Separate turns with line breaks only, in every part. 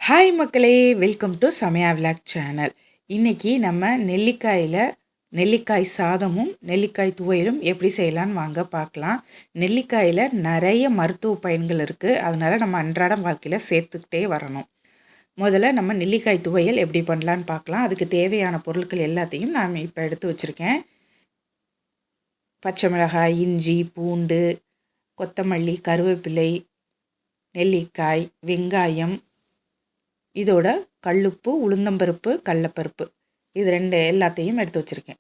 Hi மக்களே, welcome to சமயா vlog channel. இன்றைக்கி நம்ம நெல்லிக்காய் சாதமும் நெல்லிக்காய் துவையலும் எப்படி செய்யலான்னு வாங்க பார்க்கலாம். நெல்லிக்காயில் நிறைய மருத்துவ பயன்கள் இருக்குது. அதனால் நம்ம அன்றாடம் வாழ்க்கையில் சேர்த்துக்கிட்டே வரணும். முதல்ல நம்ம நெல்லிக்காய் துவையல் எப்படி பண்ணலான்னு பார்க்கலாம். அதுக்கு தேவையான பொருட்கள் எல்லாத்தையும் நான் இப்போ எடுத்து வச்சுருக்கேன். பச்சை மிளகாய், இஞ்சி, பூண்டு, கொத்தமல்லி, கருவேப்பிலை, நெல்லிக்காய், வெங்காயம், இதோட கல்லுப்பு, உளுந்தம்பருப்பு, கடலப்பருப்பு, இது எல்லாத்தையும் எடுத்து வச்சுருக்கேன்.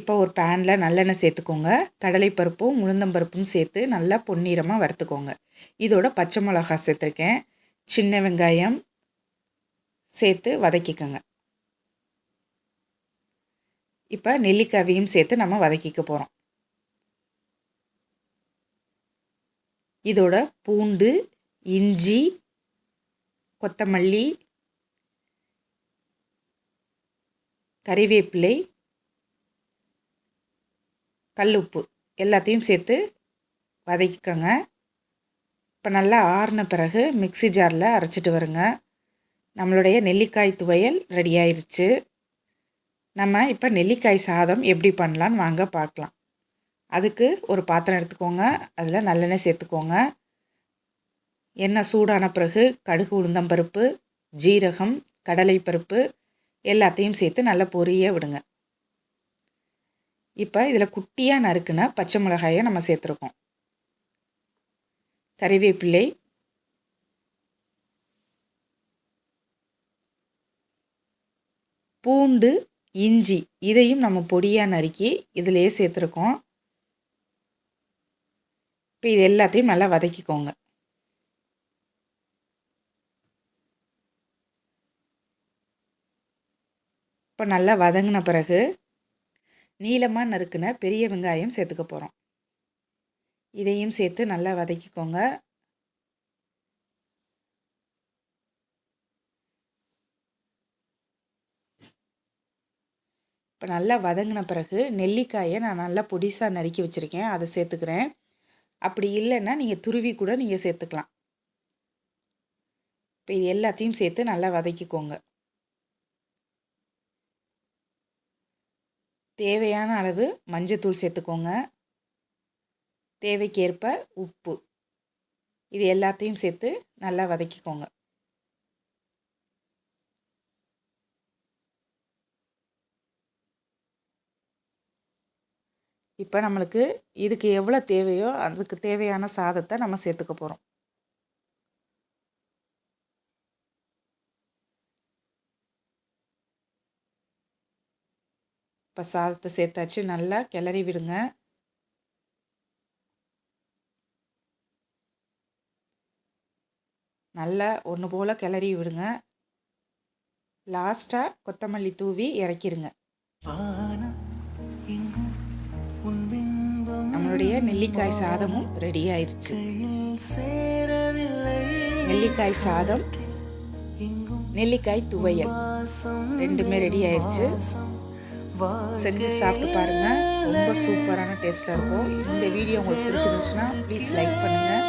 இப்போ ஒரு பேனில் நல்லெண்ணெய் சேர்த்துக்கோங்க. கடலைப்பருப்பும் உளுந்தம்பருப்பும் சேர்த்து நல்லா பொன்னிறமாக வறுத்துக்கோங்க. இதோட பச்சை மிளகாய் சேர்த்துருக்கேன். சின்ன வெங்காயம் சேர்த்து வதக்கிக்கோங்க. இப்போ நெல்லிக்காயையும் சேர்த்து நம்ம வதக்கிக்க போகிறோம். இதோட பூண்டு, இஞ்சி, கொத்தமல்லி, கறிவேப்பிலை, கல்லுப்பு எல்லாத்தையும் சேர்த்து வதக்கிக்கோங்க. இப்போ நல்லா ஆறின பிறகு மிக்ஸி ஜாரில் அரைச்சிட்டு வருங்க. நம்மளுடைய நெல்லிக்காய் துவையல் ரெடி ஆயிடுச்சு. நம்ம இப்போ நெல்லிக்காய் சாதம் எப்படி பண்ணலான்னு வாங்க பார்க்கலாம். அதுக்கு ஒரு பாத்திரம் எடுத்துக்கோங்க. அதில் நல்லெண்ணெய் சேர்த்துக்கோங்க. எண்ணெய் சூடான பிறகு கடுகு, உளுந்தம்பருப்பு, ஜீரகம், கடலைப்பருப்பு எல்லாத்தையும் சேர்த்து நல்லா பொரிய விடுங்க. இப்போ இதில் குட்டியாக நறுக்குன பச்சை மிளகாயை நம்ம சேர்த்துருக்கோம். கறிவேப்பிலை, பூண்டு, இஞ்சி இதையும் நம்ம பொடியாக நறுக்கி இதிலேயே சேர்த்துருக்கோம். இப்போ இது எல்லாத்தையும் நல்லா வதக்கிக்கோங்க. இப்போ நல்லா வதங்கின பிறகு நீளமாக நறுக்குன பெரிய வெங்காயம் சேர்த்துக்க போகிறோம். இதையும் சேர்த்து நல்லா வதக்கிக்கோங்க. இப்போ நல்லா வதங்கின பிறகு நெல்லிக்காயை நான் நல்லா பொடிசாக நறுக்கி வச்சுருக்கேன், அதை சேர்த்துக்கிறேன். அப்படி இல்லைன்னா நீங்கள் துருவி கூட நீங்கள் சேர்த்துக்கலாம். இப்போ இது எல்லாத்தையும் சேர்த்து நல்லா வதக்கிக்கோங்க. தேவையான அளவு மஞ்சத்தூள் சேர்த்துக்கோங்க. தேவைக்கேற்ப உப்பு, இது எல்லாத்தையும் சேர்த்து நல்லா வதக்கிக்கோங்க. இப்போ நம்மளுக்கு இதுக்கு எவ்வளோ தேவையோ அதுக்கு தேவையான சாதத்தை நம்ம சேர்த்துக்க போகிறோம். இப்போ சாதத்தை சேர்த்தாச்சு, நல்லா கிளறி விடுங்க. நல்லா ஒன்று போல் கிளறி விடுங்க. லாஸ்ட்டாக கொத்தமல்லி தூவி இறக்கிருங்க. நம்மளுடைய நெல்லிக்காய் சாதமும் ரெடி ஆயிடுச்சு. நெல்லிக்காய் சாதம், நெல்லிக்காய் துவையல் ரெண்டுமே ரெடி ஆயிடுச்சு. செஞ்சு சாப்பிட்டு பாருங்கள், ரொம்ப சூப்பரான டேஸ்ட்டில் இருக்கும். இந்த வீடியோ உங்களுக்கு பிடிச்சிருந்துச்சுன்னா ப்ளீஸ் லைக் பண்ணுங்கள்,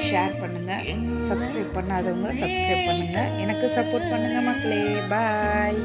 ஷேர் பண்ணுங்கள், சப்ஸ்கிரைப் பண்ணாதவங்க சப்ஸ்கிரைப் பண்ணுங்கள். எனக்கு சப்போர்ட் பண்ணுங்கள் மக்களே. பாய்.